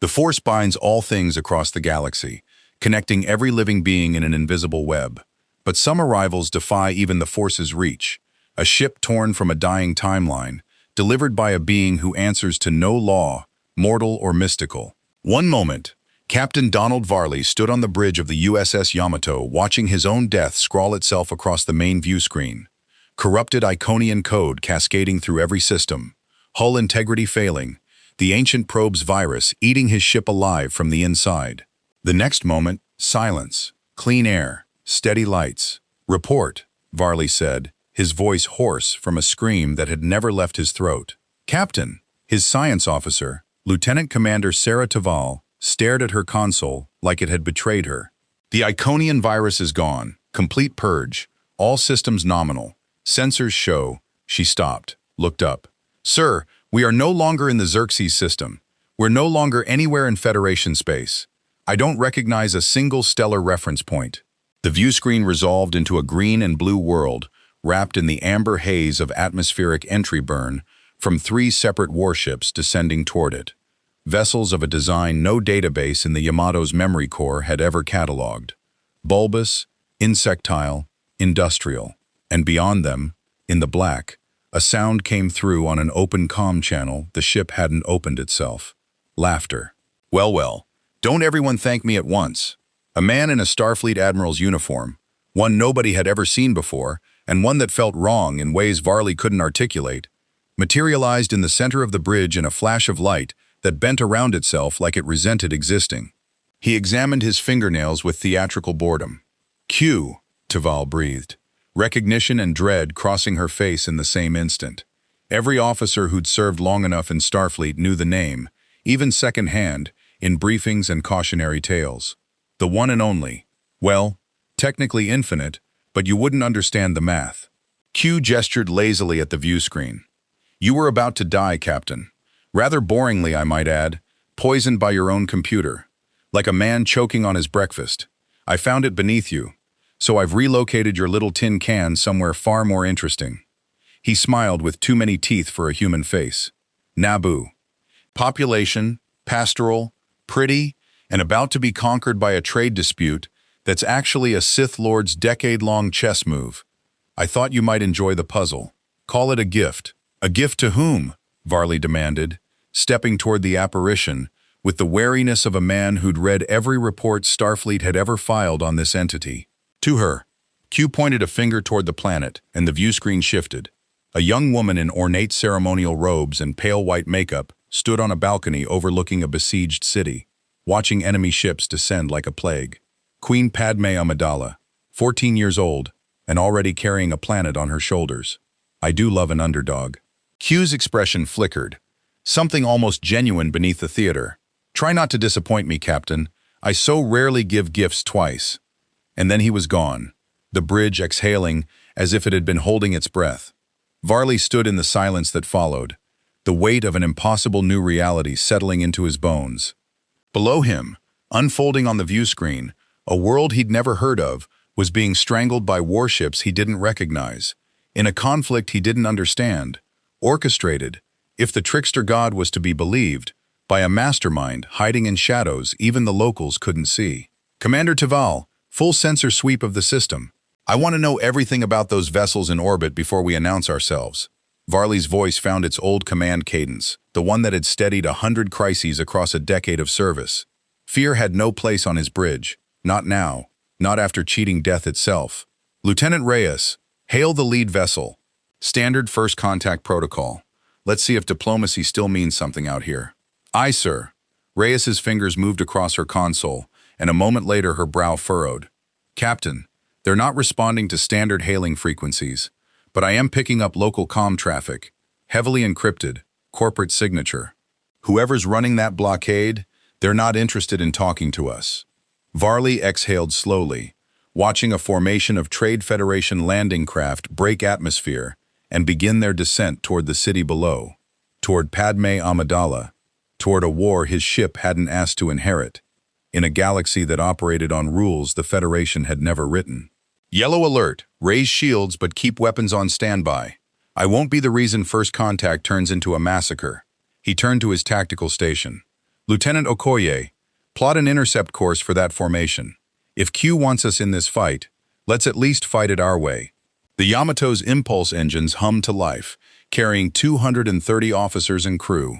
The Force binds all things across the galaxy, connecting every living being in an invisible web. But some arrivals defy even the Force's reach. A ship torn from a dying timeline, delivered by a being who answers to no law, mortal or mystical. One moment, Captain Donald Varley stood on the bridge of the USS Yamato, watching his own death scrawl itself across the main view screen. Corrupted Iconian code cascading through every system, hull integrity failing, the ancient probe's virus eating his ship alive from the inside. The next moment, silence, clean air, steady lights. "Report," Varley said, his voice hoarse from a scream that had never left his throat. "Captain," his science officer, Lieutenant Commander Sarah Taval, stared at her console like it had betrayed her. "The Iconian virus is gone. Complete purge. All systems nominal. Sensors show." She stopped, looked up. "Sir, we are no longer in the Xerxes system. We're no longer anywhere in Federation space. I don't recognize a single stellar reference point." The view screen resolved into a green and blue world, wrapped in the amber haze of atmospheric entry burn from 3 separate warships descending toward it. Vessels of a design no database in the Yamato's memory core had ever catalogued. Bulbous, insectile, industrial. And beyond them, in the black, a sound came through on an open comm channel the ship hadn't opened itself. Laughter. Well, don't everyone thank me at once. A man in a Starfleet admiral's uniform, one nobody had ever seen before, and one that felt wrong in ways Varley couldn't articulate, materialized in the center of the bridge in a flash of light that bent around itself like it resented existing. He examined his fingernails with theatrical boredom. "Q," Taval breathed, recognition and dread crossing her face in the same instant. Every officer who'd served long enough in Starfleet knew the name, even secondhand, in briefings and cautionary tales. The one and only. Well, technically infinite, but you wouldn't understand the math. Q gestured lazily at the view screen. "You were about to die, Captain. Rather boringly, I might add, poisoned by your own computer. Like a man choking on his breakfast. I found it beneath you, so I've relocated your little tin can somewhere far more interesting." He smiled with too many teeth for a human face. "Naboo. Population, pastoral, pretty, and about to be conquered by a trade dispute that's actually a Sith Lord's decade-long chess move. I thought you might enjoy the puzzle. Call it a gift." "A gift to whom?" Varley demanded, stepping toward the apparition with the wariness of a man who'd read every report Starfleet had ever filed on this entity. "To her." Q pointed a finger toward the planet, and the view screen shifted. A young woman in ornate ceremonial robes and pale white makeup stood on a balcony overlooking a besieged city, watching enemy ships descend like a plague. Queen Padmé Amidala, 14 years old, and already carrying a planet on her shoulders. I do love an underdog. Q's expression flickered, something almost genuine beneath the theater. "Try not to disappoint me, Captain. I so rarely give gifts twice." And then he was gone, the bridge exhaling as if it had been holding its breath. Varley stood in the silence that followed, the weight of an impossible new reality settling into his bones. Below him, unfolding on the view screen, a world he'd never heard of was being strangled by warships he didn't recognize, in a conflict he didn't understand, orchestrated, if the trickster god was to be believed, by a mastermind hiding in shadows even the locals couldn't see. "Commander Taval, full sensor sweep of the system. I want to know everything about those vessels in orbit before we announce ourselves." Varley's voice found its old command cadence, the one that had steadied 100 crises across a decade of service. Fear had no place on his bridge, not now, not after cheating death itself. "Lieutenant Reyes, hail the lead vessel. Standard first contact protocol. Let's see if diplomacy still means something out here." "Aye, sir." Reyes's fingers moved across her console, and a moment later her brow furrowed. "Captain, they're not responding to standard hailing frequencies, but I am picking up local comm traffic, heavily encrypted, corporate signature. Whoever's running that blockade, they're not interested in talking to us." Varley exhaled slowly, watching a formation of Trade Federation landing craft break atmosphere and begin their descent toward the city below, toward Padmé Amidala, toward a war his ship hadn't asked to inherit, in a galaxy that operated on rules the Federation had never written. "Yellow alert, raise shields but keep weapons on standby. I won't be the reason first contact turns into a massacre." He turned to his tactical station. Lieutenant Okoye, plot an intercept course for that formation. If Q wants us in this fight, let's at least fight it our way. The Yamato's impulse engines hummed to life, carrying 230 officers and crew,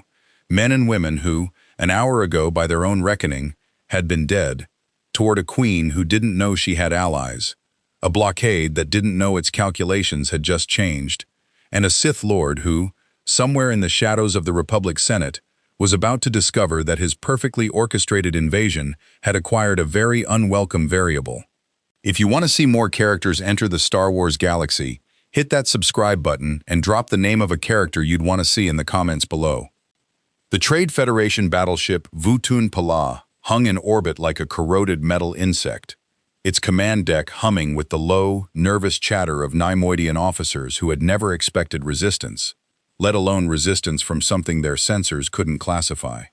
men and women who, an hour ago by their own reckoning, had been dead, toward a queen who didn't know she had allies, a blockade that didn't know its calculations had just changed, and a Sith Lord who, somewhere in the shadows of the Republic Senate, was about to discover that his perfectly orchestrated invasion had acquired a very unwelcome variable. If you want to see more characters enter the Star Wars galaxy, hit that subscribe button and drop the name of a character you'd want to see in the comments below. The Trade Federation battleship Vutun Pala hung in orbit like a corroded metal insect, its command deck humming with the low, nervous chatter of Neimoidian officers who had never expected resistance, let alone resistance from something their sensors couldn't classify.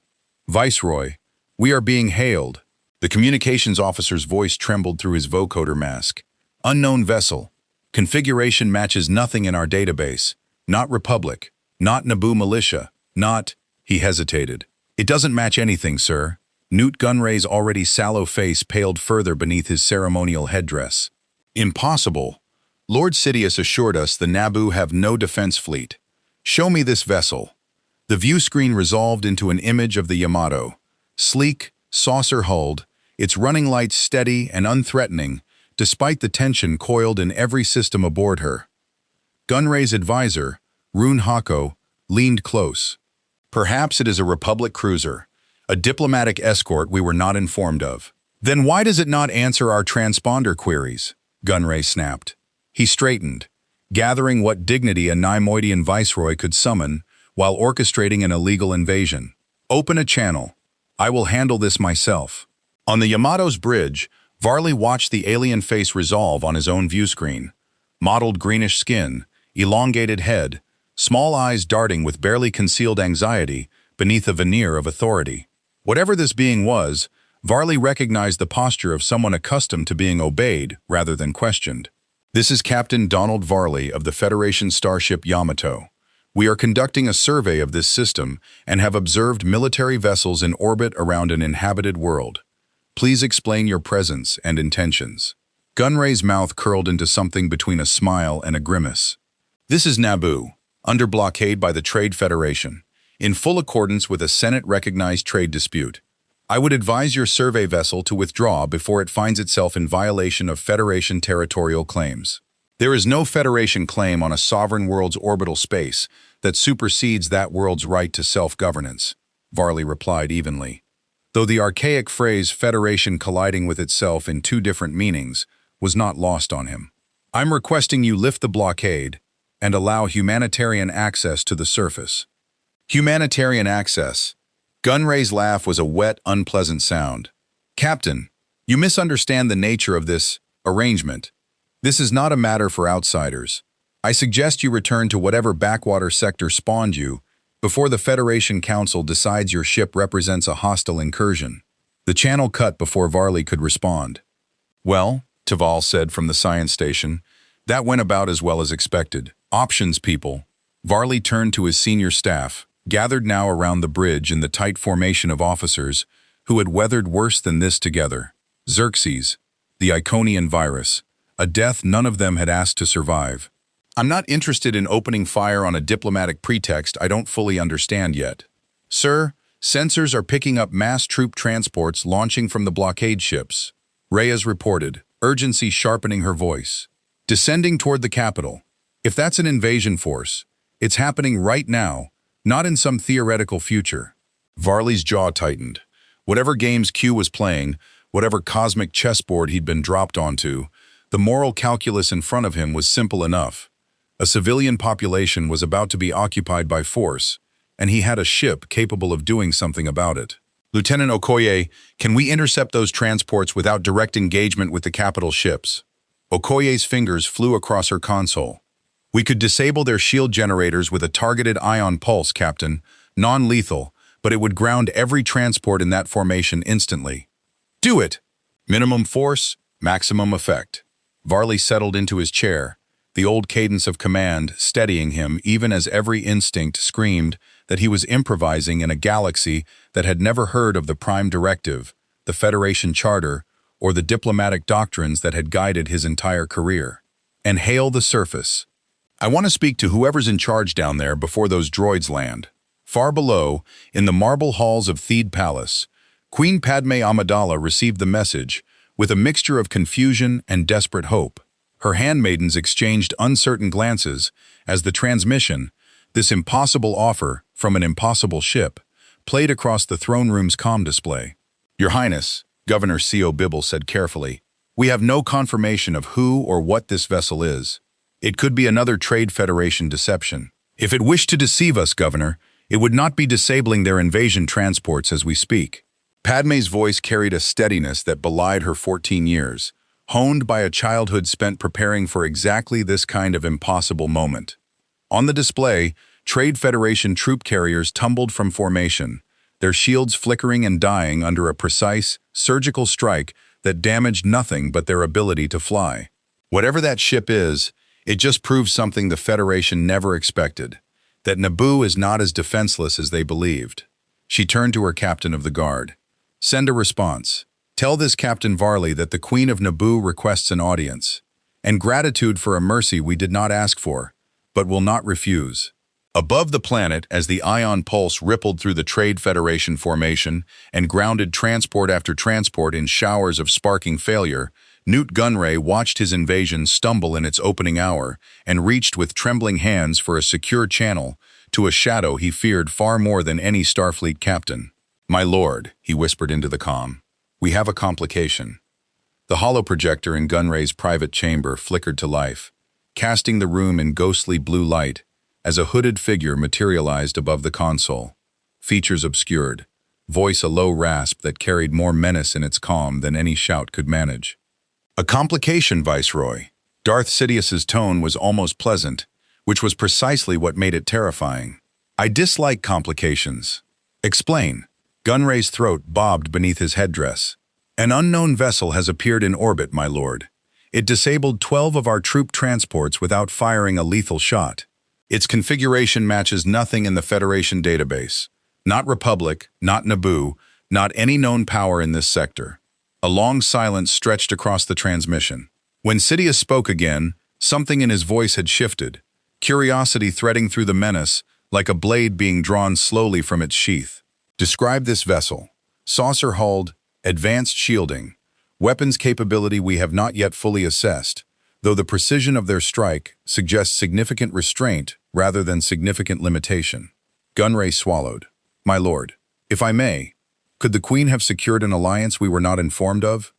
"Viceroy, we are being hailed." The communications officer's voice trembled through his vocoder mask. "Unknown vessel. Configuration matches nothing in our database. Not Republic. Not Naboo militia. Not..." He hesitated. "It doesn't match anything, sir." Newt Gunray's already sallow face paled further beneath his ceremonial headdress. "Impossible. Lord Sidious assured us the Naboo have no defense fleet. Show me this vessel." The view screen resolved into an image of the Yamato, sleek, saucer-hulled, its running lights steady and unthreatening, despite the tension coiled in every system aboard her. Gunray's advisor, Rune Hako, leaned close. "Perhaps it is a Republic cruiser, a diplomatic escort we were not informed of." "Then why does it not answer our transponder queries?" Gunray snapped. He straightened, gathering what dignity a Neimoidian viceroy could summon while orchestrating an illegal invasion. "Open a channel. I will handle this myself." On the Yamato's bridge, Varley watched the alien face resolve on his own view screen. Mottled greenish skin, elongated head, small eyes darting with barely concealed anxiety beneath a veneer of authority. Whatever this being was, Varley recognized the posture of someone accustomed to being obeyed rather than questioned. "This is Captain Donald Varley of the Federation starship Yamato. We are conducting a survey of this system and have observed military vessels in orbit around an inhabited world. Please explain your presence and intentions." Gunray's mouth curled into something between a smile and a grimace. "This is Naboo, under blockade by the Trade Federation, in full accordance with a Senate-recognized trade dispute. I would advise your survey vessel to withdraw before it finds itself in violation of Federation territorial claims. There is no Federation claim on a sovereign world's orbital space that supersedes that world's right to self-governance," Varley replied evenly, though the archaic phrase Federation colliding with itself in two different meanings was not lost on him. "I'm requesting you lift the blockade and allow humanitarian access to the surface." Humanitarian access. Gunray's laugh was a wet, unpleasant sound. "Captain, you misunderstand the nature of this arrangement. This is not a matter for outsiders. I suggest you return to whatever backwater sector spawned you before the Federation Council decides your ship represents a hostile incursion." The channel cut before Varley could respond. "Well," Taval said from the science station, "that went about as well as expected. Options, people." Varley turned to his senior staff, gathered now around the bridge in the tight formation of officers who had weathered worse than this together. Xerxes, the Iconian virus, a death none of them had asked to survive. "I'm not interested in opening fire on a diplomatic pretext I don't fully understand yet. Sir, sensors are picking up mass troop transports launching from the blockade ships," Reyes reported, urgency sharpening her voice. "Descending toward the capital. If that's an invasion force, it's happening right now, not in some theoretical future." Varley's jaw tightened. Whatever games Q was playing, whatever cosmic chessboard he'd been dropped onto, the moral calculus in front of him was simple enough. A civilian population was about to be occupied by force, and he had a ship capable of doing something about it. "Lieutenant Okoye, can we intercept those transports without direct engagement with the capital ships?" Okoye's fingers flew across her console. "We could disable their shield generators with a targeted ion pulse, Captain. Non-lethal, but it would ground every transport in that formation instantly." "Do it!" Minimum force, maximum effect. Varley settled into his chair, the old cadence of command steadying him even as every instinct screamed that he was improvising in a galaxy that had never heard of the Prime Directive, the Federation Charter, or the diplomatic doctrines that had guided his entire career. And hail the surface. I want to speak to whoever's in charge down there before those droids land. Far below, in the marble halls of Theed Palace, Queen Padmé Amidala received the message with a mixture of confusion and desperate hope. Her handmaidens exchanged uncertain glances as the transmission, this impossible offer from an impossible ship, played across the throne room's comm display. Your Highness, Governor C.O. Bibble said carefully, we have no confirmation of who or what this vessel is. It could be another Trade Federation deception. If it wished to deceive us, Governor, it would not be disabling their invasion transports as we speak. Padmé's voice carried a steadiness that belied her 14 years, honed by a childhood spent preparing for exactly this kind of impossible moment. On the display, Trade Federation troop carriers tumbled from formation, their shields flickering and dying under a precise, surgical strike that damaged nothing but their ability to fly. Whatever that ship is, it just proves something the Federation never expected, that Naboo is not as defenseless as they believed. She turned to her captain of the guard. Send a response. Tell this Captain Varley that the Queen of Naboo requests an audience, and gratitude for a mercy we did not ask for, but will not refuse. Above the planet, as the ion pulse rippled through the Trade Federation formation and grounded transport after transport in showers of sparking failure, Newt Gunray watched his invasion stumble in its opening hour and reached with trembling hands for a secure channel to a shadow he feared far more than any Starfleet captain. My lord, he whispered into the comm, we have a complication. The holoprojector in Gunray's private chamber flickered to life, casting the room in ghostly blue light as a hooded figure materialized above the console. Features obscured, voice a low rasp that carried more menace in its calm than any shout could manage. A complication, Viceroy. Darth Sidious's tone was almost pleasant, which was precisely what made it terrifying. I dislike complications. Explain. Gunray's throat bobbed beneath his headdress. An unknown vessel has appeared in orbit, my lord. It disabled 12 of our troop transports without firing a lethal shot. Its configuration matches nothing in the Federation database. Not Republic, not Naboo, not any known power in this sector. A long silence stretched across the transmission. When Sidious spoke again, something in his voice had shifted, curiosity threading through the menace like a blade being drawn slowly from its sheath. Describe this vessel. Saucer-hulled, advanced shielding, weapons capability we have not yet fully assessed, though the precision of their strike suggests significant restraint rather than significant limitation. Gunray swallowed. My lord, if I may, could the Queen have secured an alliance we were not informed of?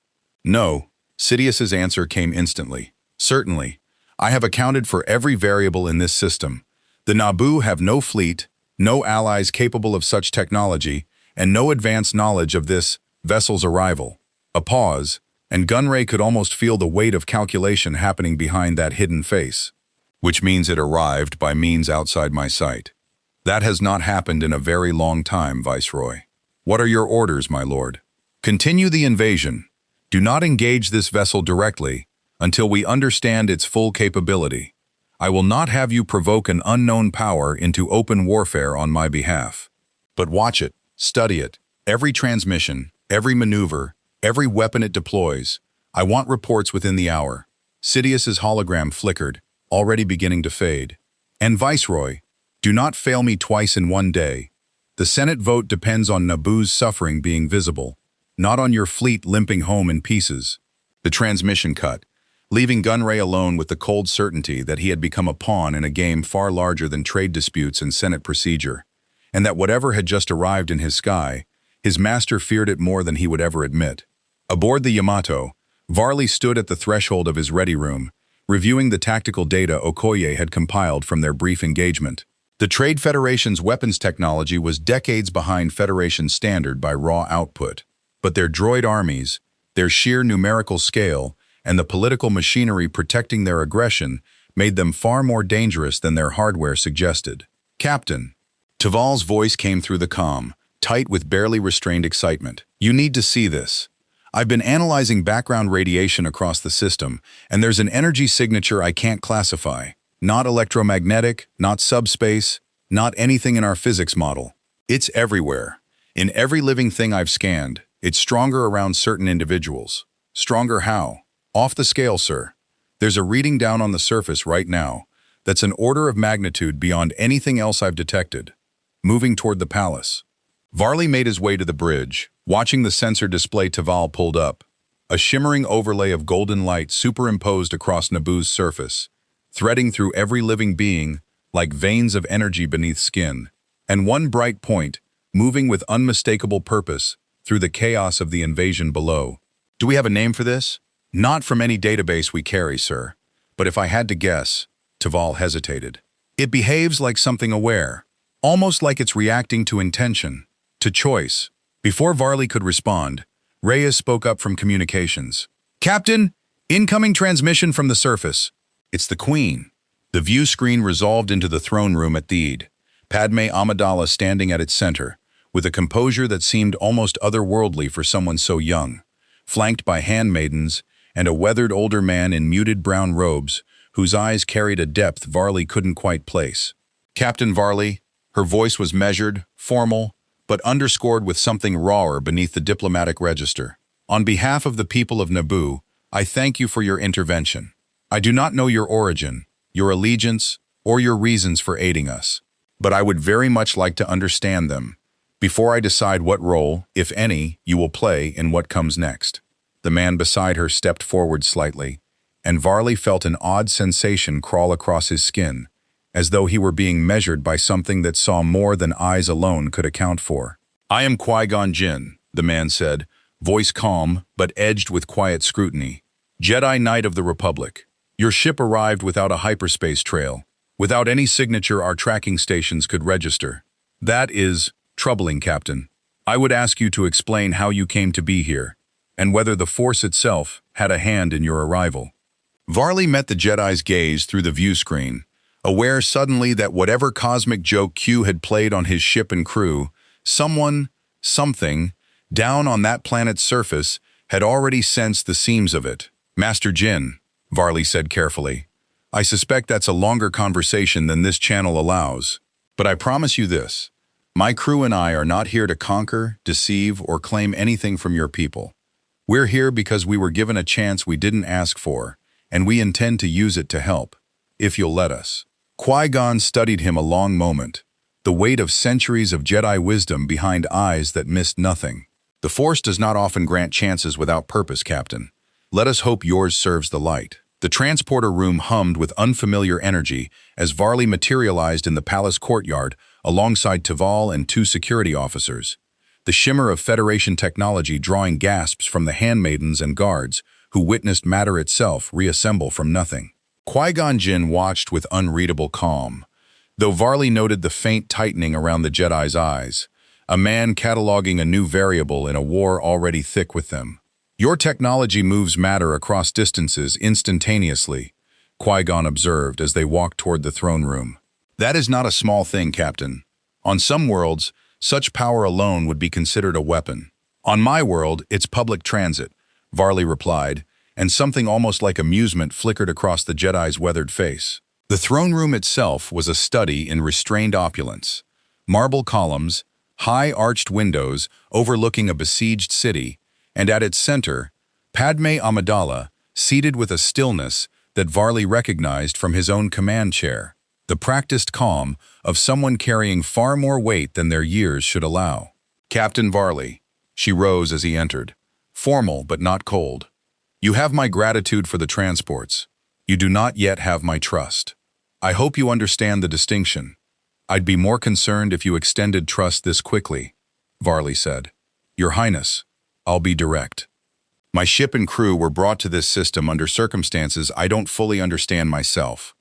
No. Sidious's answer came instantly. Certainly. I have accounted for every variable in this system. The Naboo have no fleet, no allies capable of such technology, and no advanced knowledge of this vessel's arrival. A pause, and Gunray could almost feel the weight of calculation happening behind that hidden face. Which means it arrived by means outside my sight. That has not happened in a very long time, Viceroy. What are your orders, my lord? Continue the invasion. Do not engage this vessel directly until we understand its full capability. I will not have you provoke an unknown power into open warfare on my behalf. But watch it, study it, every transmission, every maneuver, every weapon it deploys. I want reports within the hour. Sidious's hologram flickered, already beginning to fade. And Viceroy, do not fail me twice in one day. The Senate vote depends on Naboo's suffering being visible, not on your fleet limping home in pieces. The transmission cut, leaving Gunray alone with the cold certainty that he had become a pawn in a game far larger than trade disputes and Senate procedure, and that whatever had just arrived in his sky, his master feared it more than he would ever admit. Aboard the Yamato, Varley stood at the threshold of his ready room, reviewing the tactical data Okoye had compiled from their brief engagement. The Trade Federation's weapons technology was decades behind Federation standard by raw output, but their droid armies, their sheer numerical scale, and the political machinery protecting their aggression made them far more dangerous than their hardware suggested. Captain. Taval's voice came through the comm, tight with barely restrained excitement. You need to see this. I've been analyzing background radiation across the system, and there's an energy signature I can't classify. Not electromagnetic, not subspace, not anything in our physics model. It's everywhere. In every living thing I've scanned, it's stronger around certain individuals. Stronger how? Off the scale, sir. There's a reading down on the surface right now that's an order of magnitude beyond anything else I've detected. Moving toward the palace. Varley made his way to the bridge, watching the sensor display Taval pulled up. A shimmering overlay of golden light superimposed across Naboo's surface, threading through every living being like veins of energy beneath skin. And one bright point, moving with unmistakable purpose through the chaos of the invasion below. Do we have a name for this? Not from any database we carry, sir. But if I had to guess, Taval hesitated. It behaves like something aware, almost like it's reacting to intention, to choice. Before Varley could respond, Reyes spoke up from communications. Captain, incoming transmission from the surface. It's the Queen. The view screen resolved into the throne room at Theed, Padmé Amidala standing at its center, with a composure that seemed almost otherworldly for someone so young, flanked by handmaidens and a weathered older man in muted brown robes whose eyes carried a depth Varley couldn't quite place. Captain Varley, her voice was measured, formal, but underscored with something rawer beneath the diplomatic register. On behalf of the people of Naboo, I thank you for your intervention. I do not know your origin, your allegiance, or your reasons for aiding us, but I would very much like to understand them before I decide what role, if any, you will play in what comes next. The man beside her stepped forward slightly, and Varley felt an odd sensation crawl across his skin, as though he were being measured by something that saw more than eyes alone could account for. I am Qui-Gon Jinn, the man said, voice calm but edged with quiet scrutiny. Jedi Knight of the Republic. Your ship arrived without a hyperspace trail, without any signature our tracking stations could register. That is troubling, Captain. I would ask you to explain how you came to be here, and whether the Force itself had a hand in your arrival. Varley met the Jedi's gaze through the view screen, aware suddenly that whatever cosmic joke Q had played on his ship and crew, someone, something, down on that planet's surface had already sensed the seams of it. Master Jinn, Varley said carefully, I suspect that's a longer conversation than this channel allows, but I promise you this. My crew and I are not here to conquer, deceive, or claim anything from your people. We're here because we were given a chance we didn't ask for, and we intend to use it to help, if you'll let us. Qui-Gon studied him a long moment, the weight of centuries of Jedi wisdom behind eyes that missed nothing. The Force does not often grant chances without purpose, Captain. Let us hope yours serves the light. The transporter room hummed with unfamiliar energy as Varley materialized in the palace courtyard alongside Taval and two security officers, the shimmer of Federation technology drawing gasps from the handmaidens and guards who witnessed matter itself reassemble from nothing. Qui-Gon Jinn watched with unreadable calm, though Varley noted the faint tightening around the Jedi's eyes, a man cataloging a new variable in a war already thick with them. Your technology moves matter across distances instantaneously, Qui-Gon observed as they walked toward the throne room. That is not a small thing, Captain. On some worlds, such power alone would be considered a weapon. On my world, it's public transit, Varley replied, and something almost like amusement flickered across the Jedi's weathered face. The throne room itself was a study in restrained opulence. Marble columns, high arched windows overlooking a besieged city, and at its center, Padmé Amidala, seated with a stillness that Varley recognized from his own command chair, the practiced calm of someone carrying far more weight than their years should allow. Captain Varley, she rose as he entered, formal but not cold. You have my gratitude for the transports. You do not yet have my trust. I hope you understand the distinction. I'd be more concerned if you extended trust this quickly, Varley said. Your Highness, I'll be direct. My ship and crew were brought to this system under circumstances I don't fully understand myself,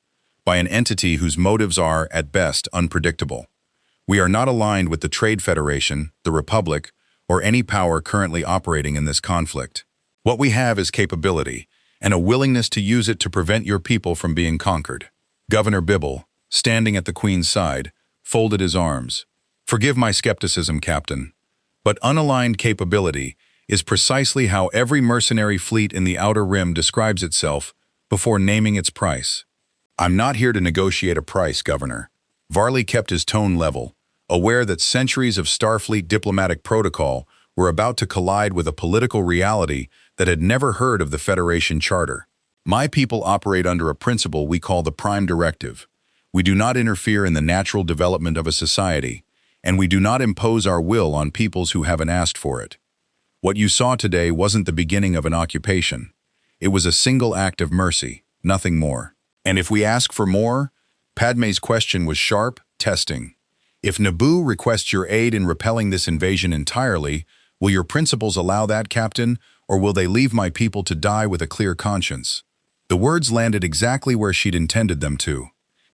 by an entity whose motives are, at best, unpredictable. We are not aligned with the Trade Federation, the Republic, or any power currently operating in this conflict. What we have is capability, and a willingness to use it to prevent your people from being conquered. Governor Bibble, standing at the Queen's side, folded his arms. Forgive my skepticism, Captain, but unaligned capability is precisely how every mercenary fleet in the Outer Rim describes itself before naming its price. I'm not here to negotiate a price, Governor, Varley kept his tone level, aware that centuries of Starfleet diplomatic protocol were about to collide with a political reality that had never heard of the Federation Charter. My people operate under a principle we call the Prime Directive. We do not interfere in the natural development of a society, and we do not impose our will on peoples who haven't asked for it. What you saw today wasn't the beginning of an occupation. It was a single act of mercy, nothing more. And if we ask for more, Padmé's question was sharp, testing. If Naboo requests your aid in repelling this invasion entirely, will your principles allow that, Captain, or will they leave my people to die with a clear conscience? The words landed exactly where she'd intended them to.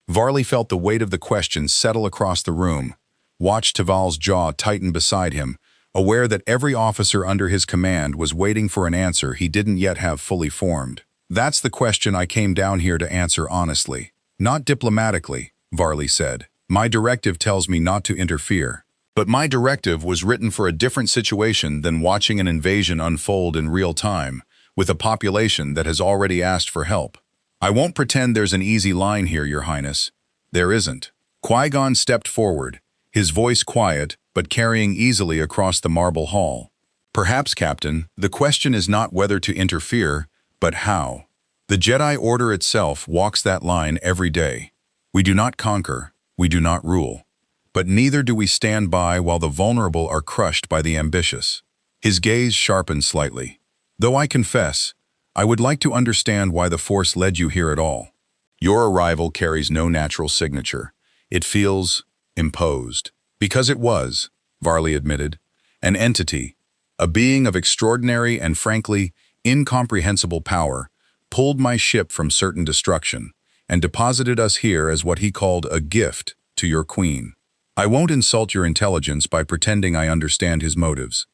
Varley felt the weight of the question settle across the room, watched Taval's jaw tighten beside him, aware that every officer under his command was waiting for an answer he didn't yet have fully formed. That's the question I came down here to answer honestly. Not diplomatically, Varley said. My directive tells me not to interfere. But my directive was written for a different situation than watching an invasion unfold in real time, with a population that has already asked for help. I won't pretend there's an easy line here, Your Highness. There isn't. Qui-Gon stepped forward, his voice quiet, but carrying easily across the marble hall. Perhaps, Captain, the question is not whether to interfere, but how. The Jedi Order itself walks that line every day. We do not conquer, we do not rule. But neither do we stand by while the vulnerable are crushed by the ambitious. His gaze sharpened slightly. Though I confess, I would like to understand why the Force led you here at all. Your arrival carries no natural signature. It feels imposed. Because it was, Varley admitted, an entity, a being of extraordinary and frankly incomprehensible power, pulled my ship from certain destruction and deposited us here as what he called a gift to your queen. I won't insult your intelligence by pretending I understand his motives.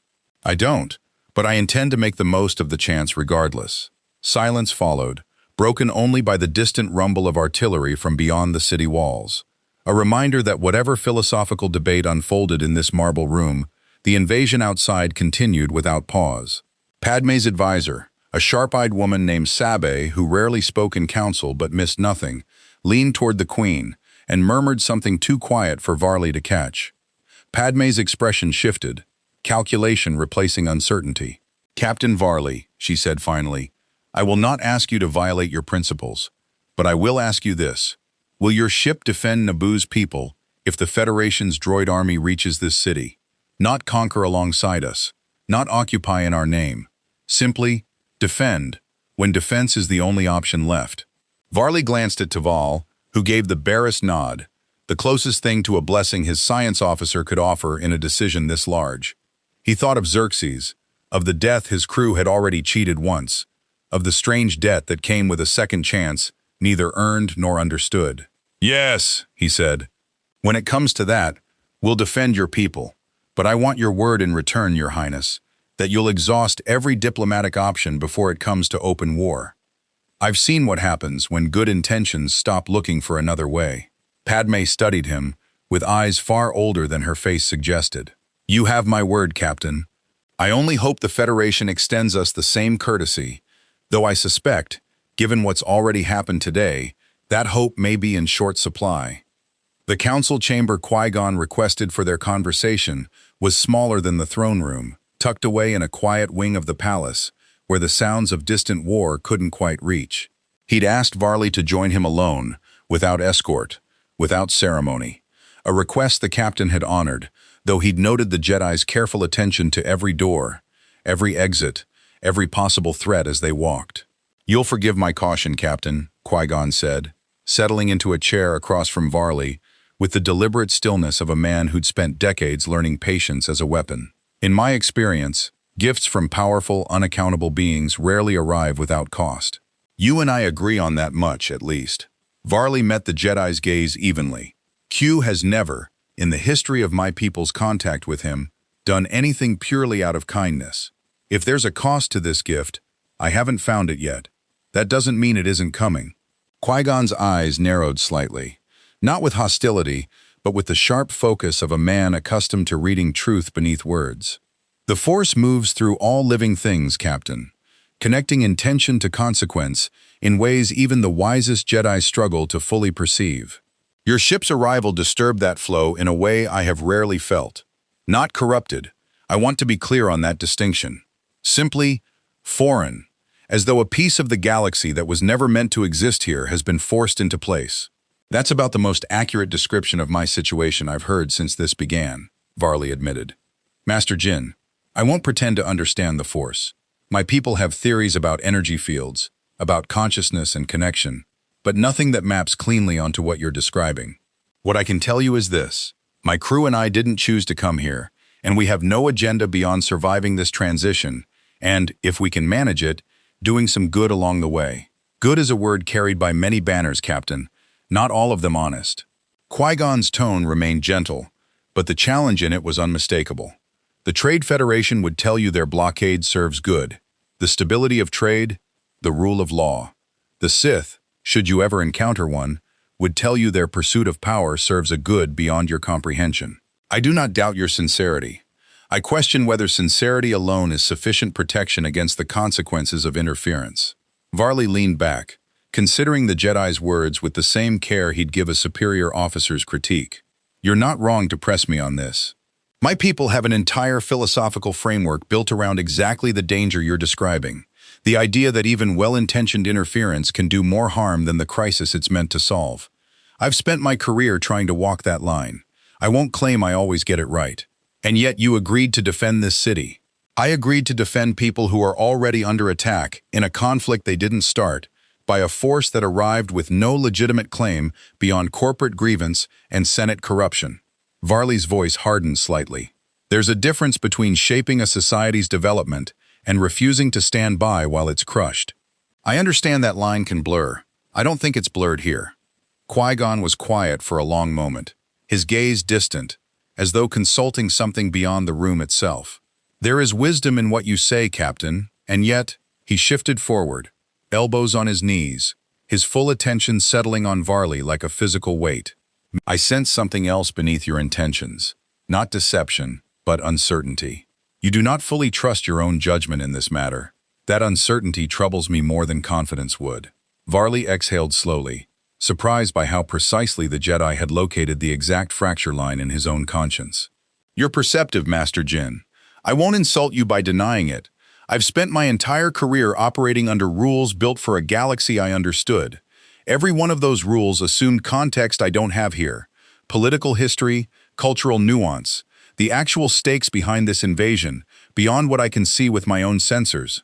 I don't, but I intend to make the most of the chance regardless. Silence followed, broken only by the distant rumble of artillery from beyond the city walls. A reminder that whatever philosophical debate unfolded in this marble room, the invasion outside continued without pause. Padmé's advisor, a sharp-eyed woman named Sabe who rarely spoke in council but missed nothing, leaned toward the queen and murmured something too quiet for Varley to catch. Padmé's expression shifted, calculation replacing uncertainty. Captain Varley, she said finally, I will not ask you to violate your principles, but I will ask you this. Will your ship defend Naboo's people if the Federation's droid army reaches this city? Not conquer alongside us, not occupy in our name. Simply, defend, when defense is the only option left. Varley glanced at Taval, who gave the barest nod, the closest thing to a blessing his science officer could offer in a decision this large. He thought of Xerxes, of the death his crew had already cheated once, of the strange debt that came with a second chance, neither earned nor understood. Yes, he said. When it comes to that, we'll defend your people. But I want your word in return, Your Highness, that you'll exhaust every diplomatic option before it comes to open war. I've seen what happens when good intentions stop looking for another way. Padmé studied him, with eyes far older than her face suggested. You have my word, Captain. I only hope the Federation extends us the same courtesy, though I suspect, given what's already happened today, that hope may be in short supply. The council chamber Qui-Gon requested for their conversation was smaller than the throne room, tucked away in a quiet wing of the palace, where the sounds of distant war couldn't quite reach. He'd asked Varley to join him alone, without escort, without ceremony, a request the captain had honored, though he'd noted the Jedi's careful attention to every door, every exit, every possible threat as they walked. You'll forgive my caution, Captain, Qui-Gon said, settling into a chair across from Varley, with the deliberate stillness of a man who'd spent decades learning patience as a weapon. In my experience, gifts from powerful, unaccountable beings rarely arrive without cost. You and I agree on that much, at least. Varley met the Jedi's gaze evenly. Q has never, in the history of my people's contact with him, done anything purely out of kindness. If there's a cost to this gift, I haven't found it yet. That doesn't mean it isn't coming. Qui-Gon's eyes narrowed slightly, not with hostility, but with the sharp focus of a man accustomed to reading truth beneath words. The Force moves through all living things, Captain, connecting intention to consequence in ways even the wisest Jedi struggle to fully perceive. Your ship's arrival disturbed that flow in a way I have rarely felt. Not corrupted. I want to be clear on that distinction. Simply foreign, as though a piece of the galaxy that was never meant to exist here has been forced into place. That's about the most accurate description of my situation I've heard since this began, Varley admitted. Master Jin, I won't pretend to understand the Force. My people have theories about energy fields, about consciousness and connection, but nothing that maps cleanly onto what you're describing. What I can tell you is this: my crew and I didn't choose to come here, and we have no agenda beyond surviving this transition, and, if we can manage it, doing some good along the way. Good is a word carried by many banners, Captain, not all of them honest. Qui-Gon's tone remained gentle, but the challenge in it was unmistakable. The Trade Federation would tell you their blockade serves good, the stability of trade, the rule of law. The Sith, should you ever encounter one, would tell you their pursuit of power serves a good beyond your comprehension. I do not doubt your sincerity. I question whether sincerity alone is sufficient protection against the consequences of interference. Varley leaned back, considering the Jedi's words with the same care he'd give a superior officer's critique. You're not wrong to press me on this. My people have an entire philosophical framework built around exactly the danger you're describing. The idea that even well-intentioned interference can do more harm than the crisis it's meant to solve. I've spent my career trying to walk that line. I won't claim I always get it right. And yet you agreed to defend this city. I agreed to defend people who are already under attack in a conflict they didn't start, by a force that arrived with no legitimate claim beyond corporate grievance and Senate corruption. Varley's voice hardened slightly. There's a difference between shaping a society's development and refusing to stand by while it's crushed. I understand that line can blur. I don't think it's blurred here. Qui-Gon was quiet for a long moment, his gaze distant, as though consulting something beyond the room itself. There is wisdom in what you say, Captain, and yet, he shifted forward, elbows on his knees, his full attention settling on Varley like a physical weight. I sense something else beneath your intentions. Not deception, but uncertainty. You do not fully trust your own judgment in this matter. That uncertainty troubles me more than confidence would. Varley exhaled slowly, surprised by how precisely the Jedi had located the exact fracture line in his own conscience. You're perceptive, Master Jin. I won't insult you by denying it. I've spent my entire career operating under rules built for a galaxy I understood. Every one of those rules assumed context I don't have here. Political history, cultural nuance, the actual stakes behind this invasion, beyond what I can see with my own sensors.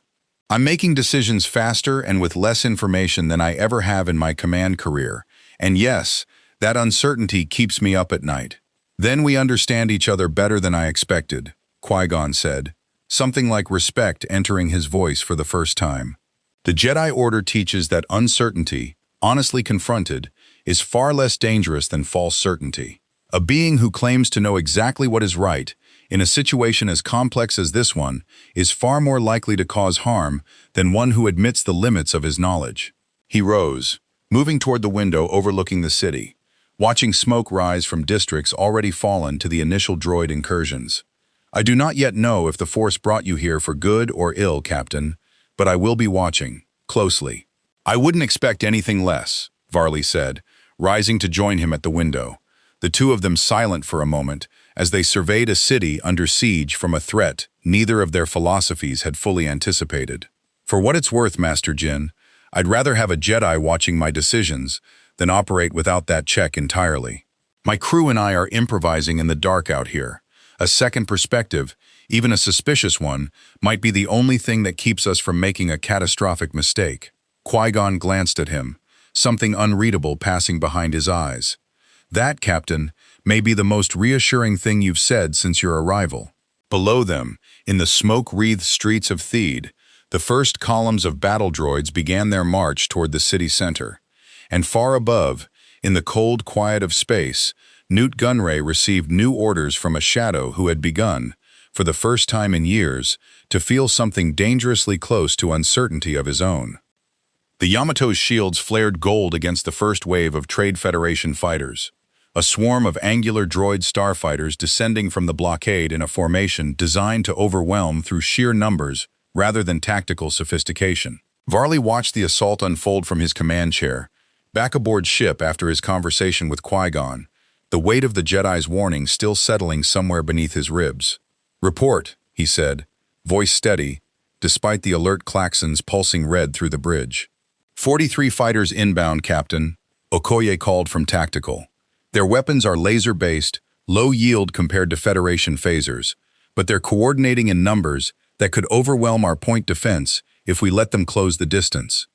I'm making decisions faster and with less information than I ever have in my command career, and yes, that uncertainty keeps me up at night. Then we understand each other better than I expected, Qui-Gon said, something like respect entering his voice for the first time. The Jedi Order teaches that uncertainty, honestly confronted, is far less dangerous than false certainty. A being who claims to know exactly what is right, in a situation as complex as this one, is far more likely to cause harm than one who admits the limits of his knowledge. He rose, moving toward the window overlooking the city, watching smoke rise from districts already fallen to the initial droid incursions. I do not yet know if the Force brought you here for good or ill, Captain, but I will be watching, closely. I wouldn't expect anything less, Varley said, rising to join him at the window, the two of them silent for a moment as they surveyed a city under siege from a threat neither of their philosophies had fully anticipated. For what it's worth, Master Jin, I'd rather have a Jedi watching my decisions than operate without that check entirely. My crew and I are improvising in the dark out here. A second perspective, even a suspicious one, might be the only thing that keeps us from making a catastrophic mistake. Qui-Gon glanced at him, something unreadable passing behind his eyes. That, Captain, may be the most reassuring thing you've said since your arrival. Below them, in the smoke-wreathed streets of Theed, the first columns of battle droids began their march toward the city center. And far above, in the cold quiet of space, Newt Gunray received new orders from a shadow who had begun, for the first time in years, to feel something dangerously close to uncertainty of his own. The Yamato's shields flared gold against the first wave of Trade Federation fighters. A swarm of angular droid starfighters descending from the blockade in a formation designed to overwhelm through sheer numbers rather than tactical sophistication. Varley watched the assault unfold from his command chair, Back aboard ship after his conversation with Qui-Gon, the weight of the Jedi's warning still settling somewhere beneath his ribs. "Report," he said, voice steady, despite the alert klaxons pulsing red through the bridge. "43 fighters inbound, Captain," Okoye called from tactical. "Their weapons are laser-based, low yield compared to Federation phasers, but they're coordinating in numbers that could overwhelm our point defense if we let them close the distance."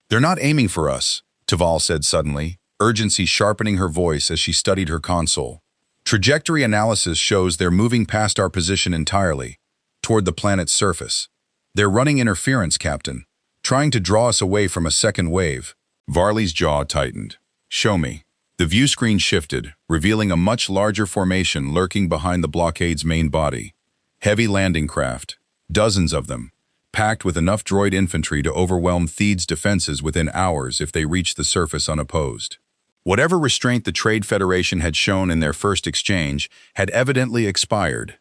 "They're not aiming for us," Taval said suddenly, urgency sharpening her voice as she studied her console. "Trajectory analysis shows they're moving past our position entirely, toward the planet's surface. They're running interference, Captain, trying to draw us away from a second wave." Varley's jaw tightened. "Show me." The view screen shifted, revealing a much larger formation lurking behind the blockade's main body. Heavy landing craft, dozens of them, packed with enough droid infantry to overwhelm Theed's defenses within hours if they reached the surface unopposed. Whatever restraint the Trade Federation had shown in their first exchange had evidently expired.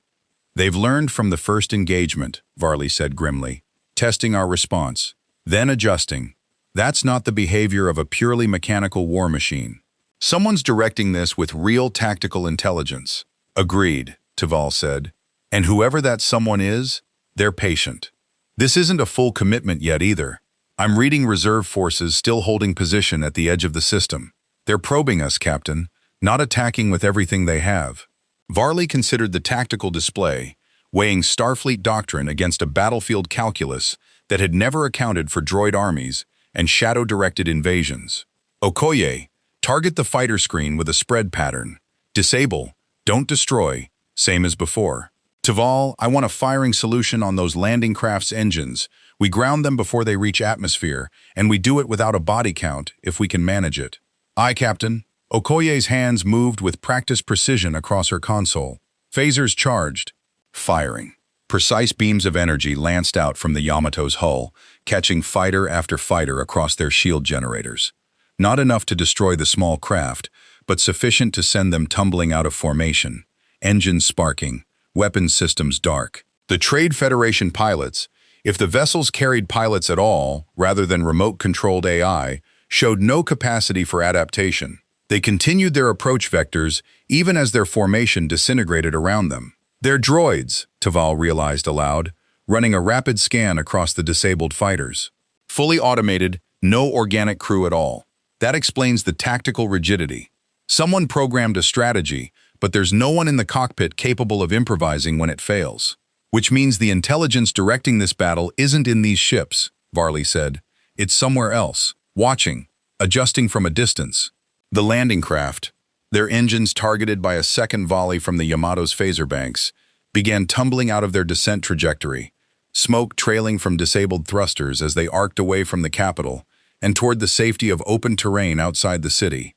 "They've learned from the first engagement," Varley said grimly, "testing our response, then adjusting. That's not the behavior of a purely mechanical war machine. Someone's directing this with real tactical intelligence." "Agreed," Taval said. "And whoever that someone is, they're patient. This isn't a full commitment yet either. I'm reading reserve forces still holding position at the edge of the system. They're probing us, Captain, not attacking with everything they have." Varley considered the tactical display, weighing Starfleet doctrine against a battlefield calculus that had never accounted for droid armies and shadow-directed invasions. "Okoye, target the fighter screen with a spread pattern. Disable, don't destroy, same as before." "Taval, I want a firing solution on those landing craft's engines. We ground them before they reach atmosphere, and we do it without a body count if we can manage it." "Aye, Captain." Okoye's hands moved with practiced precision across her console. Phasers charged. Firing. Precise beams of energy lanced out from the Yamato's hull, catching fighter after fighter across their shield generators. Not enough to destroy the small craft, but sufficient to send them tumbling out of formation. Engines sparking, weapons systems dark. The Trade Federation pilots, if the vessels carried pilots at all, rather than remote-controlled AI, showed no capacity for adaptation. They continued their approach vectors even as their formation disintegrated around them. "They're droids," Taval realized aloud, running a rapid scan across the disabled fighters. "Fully automated, no organic crew at all. That explains the tactical rigidity. Someone programmed a strategy, but there's no one in the cockpit capable of improvising when it fails. Which means the intelligence directing this battle isn't in these ships," Varley said. "It's somewhere else, watching, adjusting from a distance." The landing craft, their engines targeted by a second volley from the Yamato's phaser banks, began tumbling out of their descent trajectory, smoke trailing from disabled thrusters as they arced away from the capital and toward the safety of open terrain outside the city.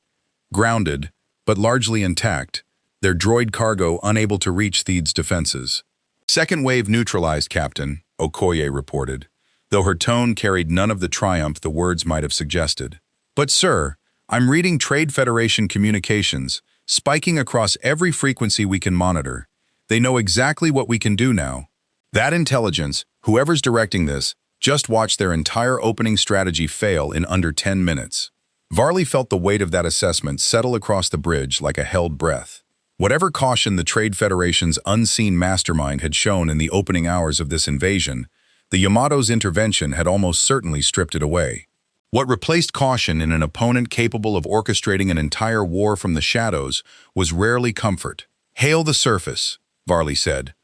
Grounded, but largely intact, their droid cargo unable to reach Theed's defenses. "Second wave neutralized, Captain," Okoye reported, though her tone carried none of the triumph the words might have suggested. "But sir, I'm reading Trade Federation communications, spiking across every frequency we can monitor. They know exactly what we can do now. That intelligence, whoever's directing this, just watched their entire opening strategy fail in under 10 minutes. Varley felt the weight of that assessment settle across the bridge like a held breath. Whatever caution the Trade Federation's unseen mastermind had shown in the opening hours of this invasion, the Yamato's intervention had almost certainly stripped it away. What replaced caution in an opponent capable of orchestrating an entire war from the shadows was rarely comfort. "Hail the surface," Varley said.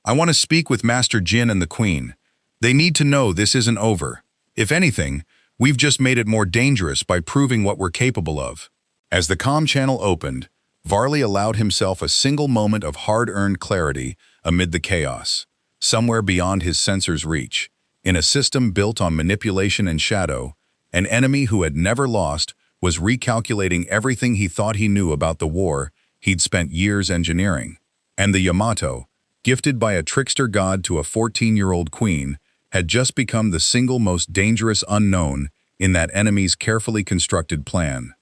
"I want to speak with Master Jin and the Queen. They need to know this isn't over. If anything, we've just made it more dangerous by proving what we're capable of." As the comm channel opened, Varley allowed himself a single moment of hard-earned clarity amid the chaos. Somewhere beyond his sensor's reach, in a system built on manipulation and shadow, an enemy who had never lost was recalculating everything he thought he knew about the war he'd spent years engineering. And the Yamato, gifted by a trickster god to a 14-year-old queen, had just become the single most dangerous unknown in that enemy's carefully constructed plan.